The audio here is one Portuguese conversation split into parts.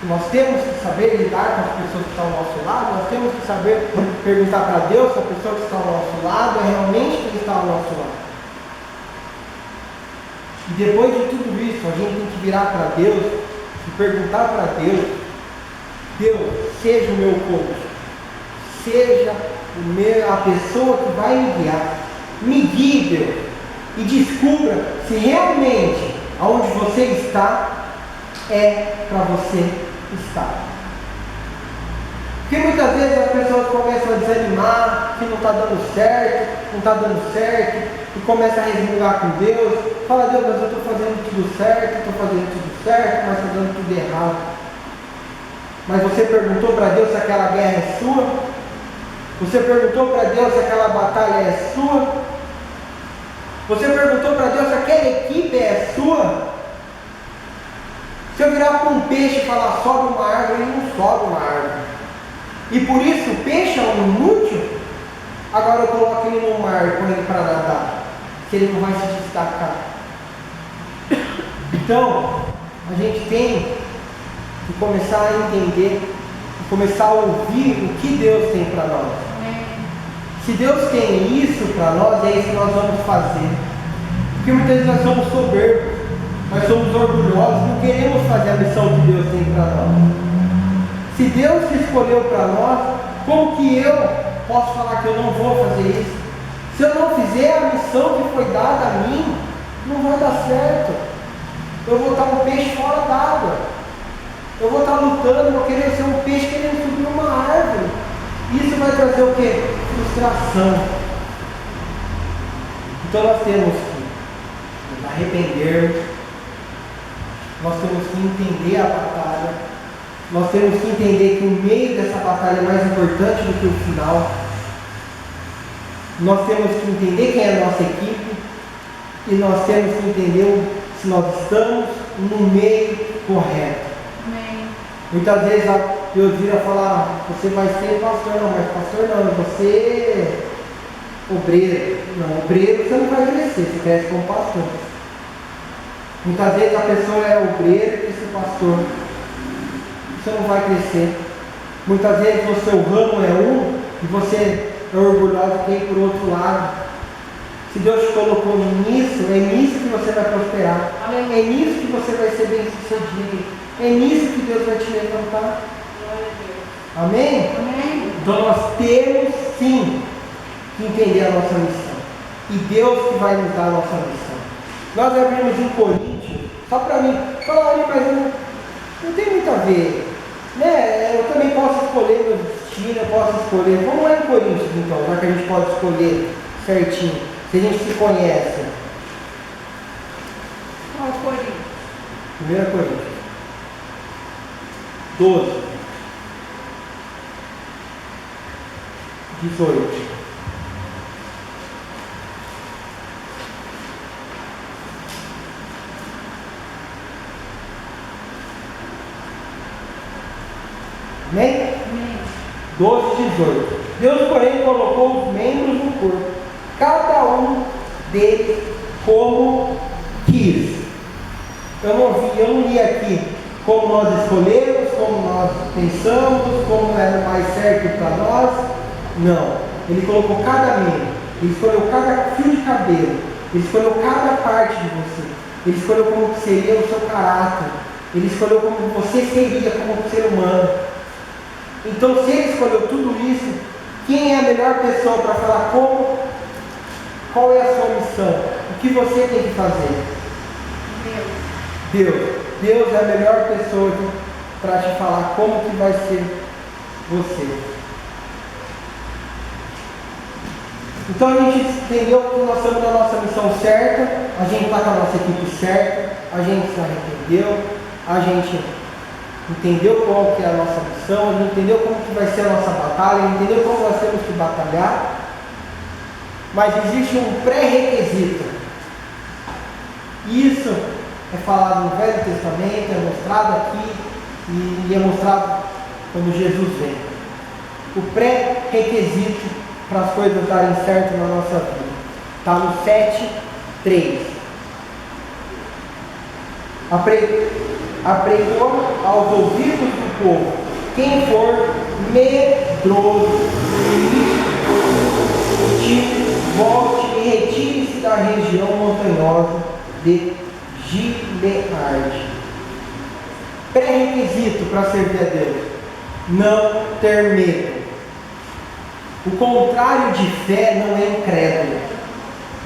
Nós temos que saber lidar com as pessoas que estão ao nosso lado, nós temos que saber perguntar para Deus se a pessoa que está ao nosso lado é realmente quem está ao nosso lado. E depois de tudo isso, a gente tem que virar para Deus e perguntar para Deus: Deus, seja o meu coach, seja a pessoa que vai me guiar. Me guie, Deus, e descubra se realmente aonde você está é para você estar. Porque muitas vezes as pessoas começam a desanimar, que não está dando certo, e começa a resmungar com Deus, fala: Deus, mas eu estou fazendo tudo certo, mas está dando tudo errado. Mas você perguntou para Deus se aquela guerra é sua? Você perguntou para Deus se aquela batalha é sua? Você perguntou para Deus se aquela equipe é sua? Se eu virar para um peixe e falar sobe uma árvore, ele não sobe uma árvore. E por isso o peixe é um inútil. Agora eu coloco ele no mar e põe ele para nadar, que ele não vai se destacar. Então, a gente tem que começar a entender, começar a ouvir o que Deus tem para nós. Se Deus tem isso para nós, é isso que nós vamos fazer. Porque muitas vezes nós somos soberbos, nós somos orgulhosos, não queremos fazer a missão que Deus tem para nós. Se Deus te escolheu para nós, como que eu posso falar que eu não vou fazer isso? Se eu não fizer a missão que foi dada a mim, não vai dar certo. Eu vou estar um peixe fora d'água. Eu vou estar lutando, eu vou querer ser um peixe querendo subir uma árvore. Isso vai trazer o quê? Frustração. Então nós temos que nos arrepender, nós temos que entender a batalha, nós temos que entender que o meio dessa batalha é mais importante do que o final. Nós temos que entender quem é a nossa equipe e nós temos que entender se nós estamos no meio correto. Amém. Muitas vezes Deus vira falar: você vai ser pastor, não, mas pastor não, você é obreiro. Não, obreiro você não vai crescer, você cresce como pastor. Muitas vezes a pessoa é obreiro e esse pastor, você não vai crescer. Muitas vezes o seu ramo é um e você é orgulhoso e tem por outro lado. Se Deus te colocou nisso, é nisso que você vai prosperar. Amém. É nisso que você vai ser bem sucedido. É nisso que Deus vai te levantar. Amém? Amém. Então nós temos sim que entender a nossa missão. E Deus que vai nos dar a nossa missão. Nós abrimos em Coríntios, só para mim, falar, mas não tem muito a ver. Né? Eu também posso escolher meu destino, eu posso escolher. Vamos lá em Coríntios então, já que a gente pode escolher certinho, se a gente se conhece. Qual Coríntios? 1 Coríntios 12, 18. Amém? Amém. 12, 18. Deus, porém, colocou os membros no corpo, cada um deles como quis. Eu não li aqui como nós escolhemos, como nós pensamos, como era mais certo para nós. Não. Ele colocou cada membro, ele escolheu cada fio de cabelo, ele escolheu cada parte de você, ele escolheu como seria o seu caráter, ele escolheu como você seria como ser humano. Então, se ele escolheu tudo isso, quem é a melhor pessoa para falar qual é a sua missão? O que você tem que fazer? Deus. Deus é a melhor pessoa para te falar como que vai ser você. Então a gente entendeu que nós estamos na nossa missão certa, a gente está com a nossa equipe certa, a gente se arrependeu, a gente entendeu qual que é a nossa missão, a gente entendeu como que vai ser a nossa batalha, entendeu como nós temos que batalhar, mas existe um pré-requisito. Isso é falado no Velho Testamento, é mostrado aqui e é mostrado quando Jesus vem. O pré-requisito para as coisas darem certo na nossa vida está no 7:3. apregou aos ouvidos do povo: quem for medroso volte e retire-se da região montanhosa de Gileade. Pré-requisito para servir a Deus: não ter medo. O contrário de fé não é incrédulo.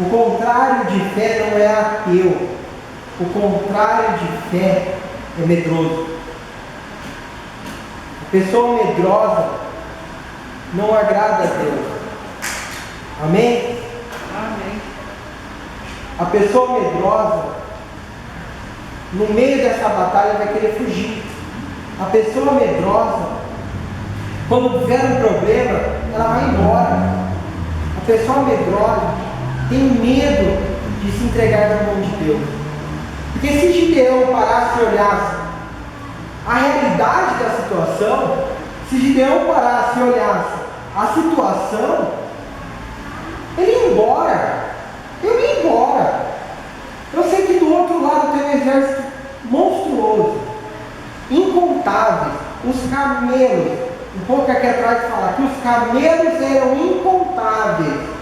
O contrário de fé não é ateu. O contrário de fé é medroso. A pessoa medrosa não agrada a Deus. Amém? Amém. A pessoa medrosa, no meio dessa batalha, vai querer fugir. A pessoa medrosa, quando tiver um problema, ela vai embora. A pessoa medrosa tem medo de se entregar na mão de Deus. Porque se Gideão parasse e olhasse a realidade da situação, se Gideão parasse e olhasse a situação, ele ia embora. Eu ia embora. Eu sei que do outro lado tem um exército monstruoso, incontáveis, os camelos. Um pouco aqui atrás fala que os camelos eram incontáveis.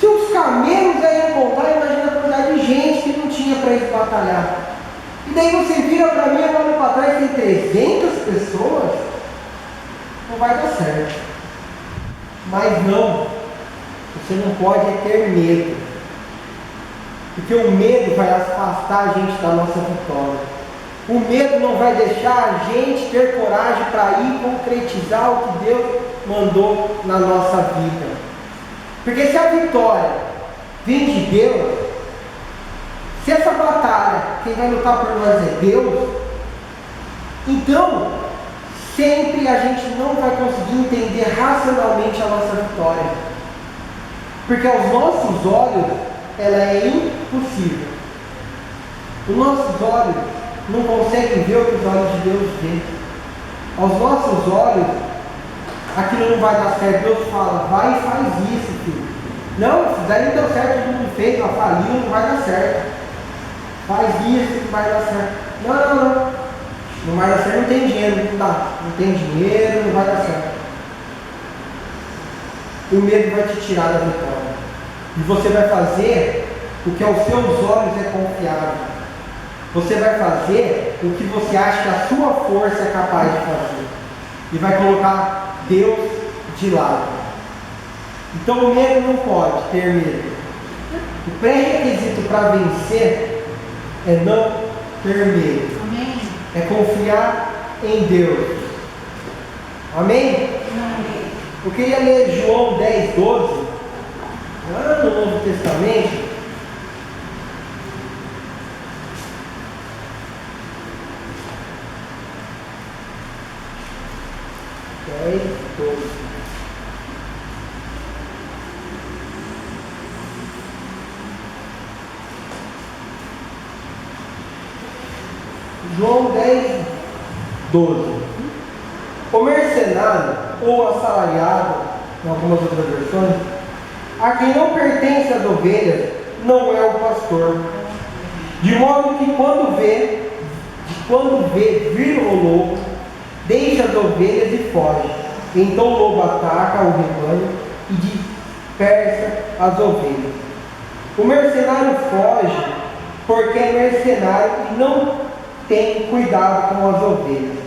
Se os camelos eram incontáveis, imagina a quantidade de gente que não tinha para eles batalhar. E daí você vira para mim, olha para trás, tem 300 pessoas, não vai dar certo. Mas não, você não pode ter medo. Porque o medo vai afastar a gente da nossa vitória. O medo não vai deixar a gente ter coragem para ir concretizar o que Deus mandou na nossa vida. Porque se a vitória vem de Deus, se essa batalha, quem vai lutar por nós é Deus, então sempre a gente não vai conseguir entender racionalmente a nossa vitória. Porque aos nossos olhos ela é impossível. Os nossos olhos não conseguem ver o que os olhos de Deus veem. Aos nossos olhos, aquilo não vai dar certo. Deus fala: vai e faz isso, filho. Não, isso daí não deu certo, todo mundo fez, ela faliu, não vai dar certo. Faz isso que vai dar certo. Não. Não vai dar certo, não tem dinheiro, não dá. Não tem dinheiro, não vai dar certo. O medo vai te tirar da vitória. E você vai fazer o que aos seus olhos é confiável. Você vai fazer o que você acha que a sua força é capaz de fazer. E vai colocar Deus de lado. Então o medo não pode ter medo. O pré-requisito para vencer é não ter medo. Amém. É confiar em Deus. Amém? Amém. Eu queria ler João 10:12, lá no Novo Testamento. João 10:12. O mercenário ou assalariado, em algumas outras versões, a quem não pertence às ovelhas, não é o pastor. De modo que quando vê vir o lobo, deixa as ovelhas e foge. Então o lobo ataca o rebanho e dispersa as ovelhas. O mercenário foge porque é mercenário e não tem cuidado com as ovelhas.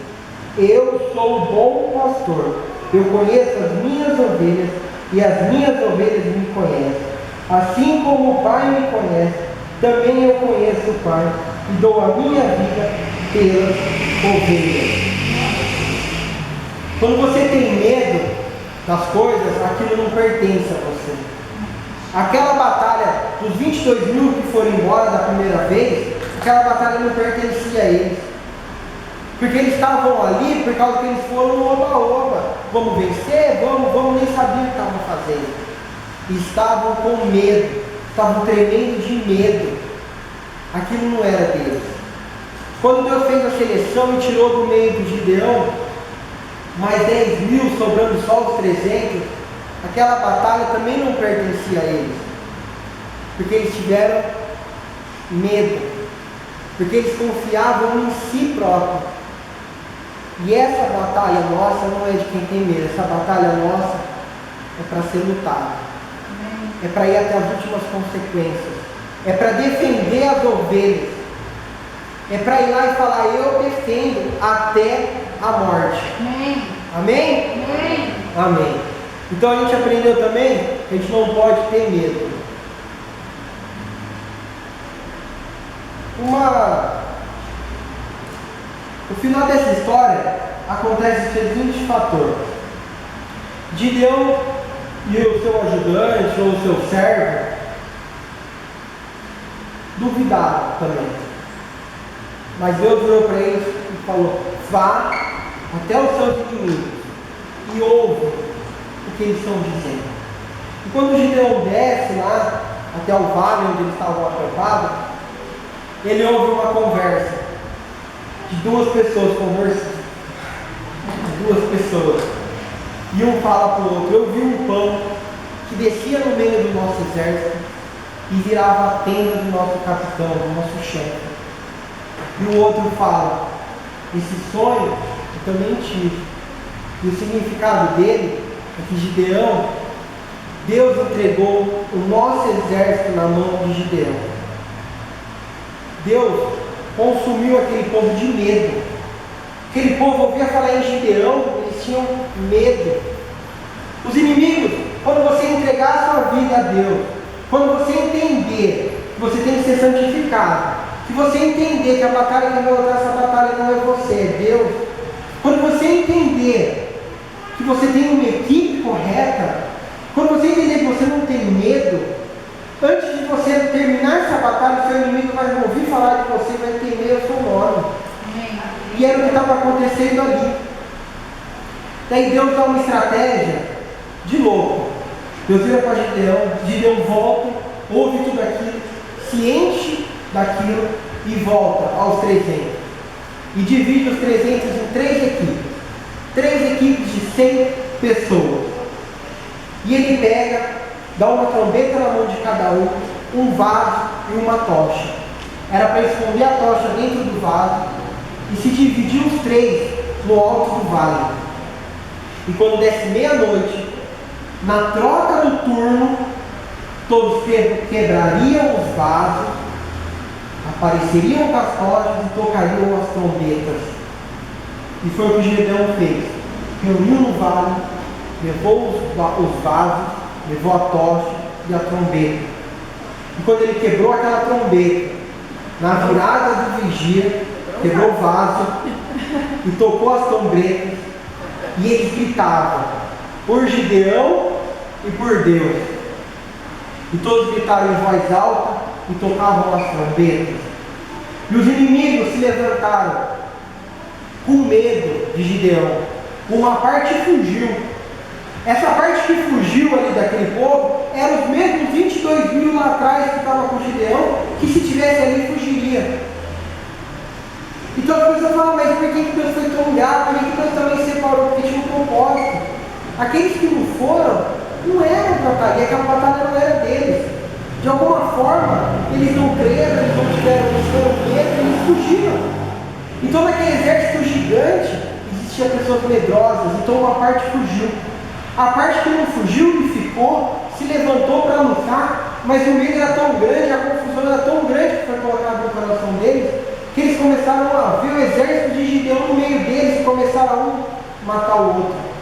Eu sou o bom pastor. Eu conheço as minhas ovelhas e as minhas ovelhas me conhecem. Assim como o Pai me conhece, também eu conheço o Pai e dou a minha vida pelas ovelhas. Quando você tem medo das coisas, aquilo não pertence a você. Aquela batalha dos 22 mil que foram embora da primeira vez, aquela batalha não pertencia a eles. Porque eles estavam ali por causa que eles foram no oba-oba. Vamos vencer? Vamos, nem sabiam o que estavam fazendo. E estavam com medo, estavam tremendo de medo. Aquilo não era Deus. Quando Deus fez a seleção e tirou do meio do Gideão mais 10 mil, sobrando só os 300, aquela batalha também não pertencia a eles. Porque eles tiveram medo. porque eles confiavam em si próprio. E essa batalha nossa não é de quem tem medo, essa batalha nossa é para ser lutada, é para ir até as últimas consequências, é para defender as ovelhas, é para ir lá e falar: eu defendo até a morte. Amém? Amém? Amém. Então a gente aprendeu também que a gente não pode ter medo. No final dessa história acontece o seguinte fator: Gideão e o seu ajudante ou o seu servo duvidaram também, mas Deus virou para eles e falou: vá até os seus inimigos e ouve o que eles estão dizendo. E quando Gideão desce lá até o vale onde eles estavam acampados, ele ouve uma conversa de duas pessoas conversando. E um fala para o outro: eu vi um pão que descia no meio do nosso exército e virava a tenda do nosso capitão, do nosso chefe. E o outro fala: esse sonho é também tive. E o significado dele é que Gideão, Deus entregou o nosso exército na mão de Gideão. Deus consumiu aquele povo de medo. Aquele povo ouvia falar em Gideão, eles tinham medo. Os inimigos, quando você entregar a sua vida a Deus, quando você entender que você tem que ser santificado, que você entender que a batalha que vai lutar essa batalha não é você, é Deus, quando você entender que você tem uma equipe correta, quando você entender que você não tem medo, antes de você terminar essa batalha, o seu inimigo vai ouvir falar de você, vai temer o seu nome. E era o que estava acontecendo ali. Daí Deus dá uma estratégia de louco. Deus vira para Gideão, Gideão volta, ouve tudo aquilo, se enche daquilo e volta aos 300. E divide os 300 em 3 equipes. 3 equipes de 100 pessoas. E ele pega, dá uma trombeta na mão de cada um vaso e uma tocha. Era para esconder a tocha dentro do vaso e se dividir os 3 no alto do vale. E quando desse meia-noite, na troca do turno, todos quebrariam os vasos, apareceriam com as tochas e tocariam as trombetas. E foi o que Gideão fez. Reuniu no vale, levou os vasos, levou a tocha e a trombeta. E quando ele quebrou aquela trombeta, na virada do vigia, quebrou o vaso e tocou as trombetas, e eles gritavam por Gideão e por Deus. E todos gritaram em voz alta e tocavam as trombetas. E os inimigos se levantaram com medo de Gideão. Uma parte fugiu. Essa parte que fugiu ali daquele povo eram os mesmos 22 mil lá atrás que estavam com Gideão, que se tivesse ali fugiria. Então as pessoas falam: mas por que Deus foi tão grato? Por que Deus também separou? Porque tinha um propósito. Aqueles que não foram, não eram para estar ali, aquela batalha não era deles. De alguma forma, eles não creram, eles não tiveram medo, eles fugiram. Então naquele exército gigante, existiam pessoas medrosas, então uma parte fugiu. A parte que não fugiu e ficou, se levantou para lutar, mas o medo era tão grande, a confusão era tão grande que foi colocada no coração deles, que eles começaram a ver o exército de Gideão no meio deles e começaram a um matar o outro.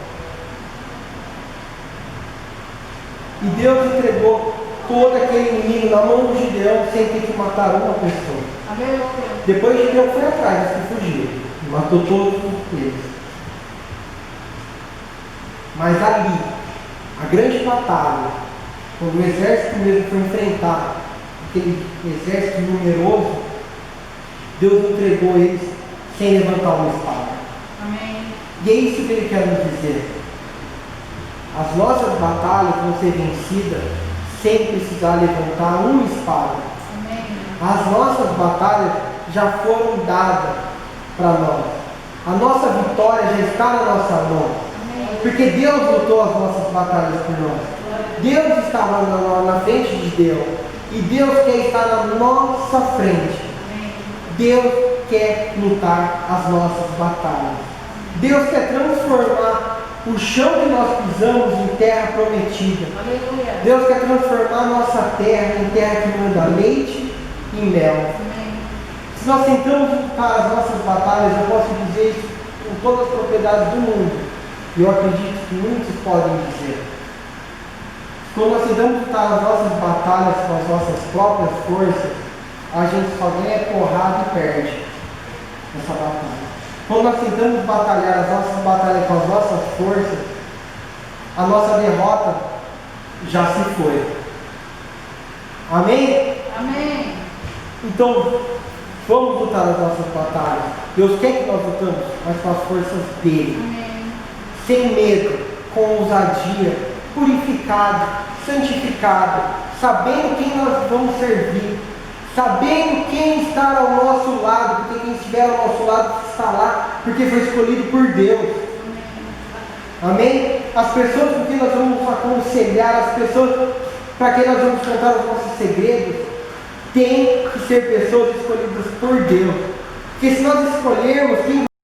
E Deus entregou todo aquele inimigo na mão do Gideão sem ter que matar uma pessoa. Depois Gideão foi atrás dos que fugiram e matou todos eles. Mas ali, a grande batalha, quando o exército mesmo foi enfrentar aquele exército numeroso, Deus entregou eles sem levantar uma espada. Amém. E é isso que Ele quer nos dizer. As nossas batalhas vão ser vencidas sem precisar levantar uma espada. Amém. As nossas batalhas já foram dadas para nós. A nossa vitória já está na nossa mão. Porque Deus lutou as nossas batalhas por nós. Deus estava na frente de Deus. E Deus quer estar na nossa frente. Deus quer lutar as nossas batalhas. Deus quer transformar o chão que nós pisamos em terra prometida. Aleluia. Deus quer transformar a nossa terra em terra que manda leite e mel. Amém. Se nós tentamos lutar as nossas batalhas, eu posso dizer isso com todas as propriedades do mundo. E eu acredito que muitos podem dizer. Quando nós tentamos lutar as nossas batalhas com as nossas próprias forças, a gente só ganha porrada e perde nessa batalha. Quando nós tentamos batalhar as nossas batalhas com as nossas forças, a nossa derrota já se foi. Amém? Amém. Então, vamos lutar as nossas batalhas. Deus quer que nós lutamos, mas com as forças dele. Amém. Sem medo, com ousadia, purificado, santificado, sabendo quem nós vamos servir, sabendo quem está ao nosso lado, porque quem estiver ao nosso lado está lá, porque foi escolhido por Deus. Amém? As pessoas com quem nós vamos aconselhar, as pessoas para quem nós vamos contar os nossos segredos, têm que ser pessoas escolhidas por Deus. Porque se nós escolhermos quem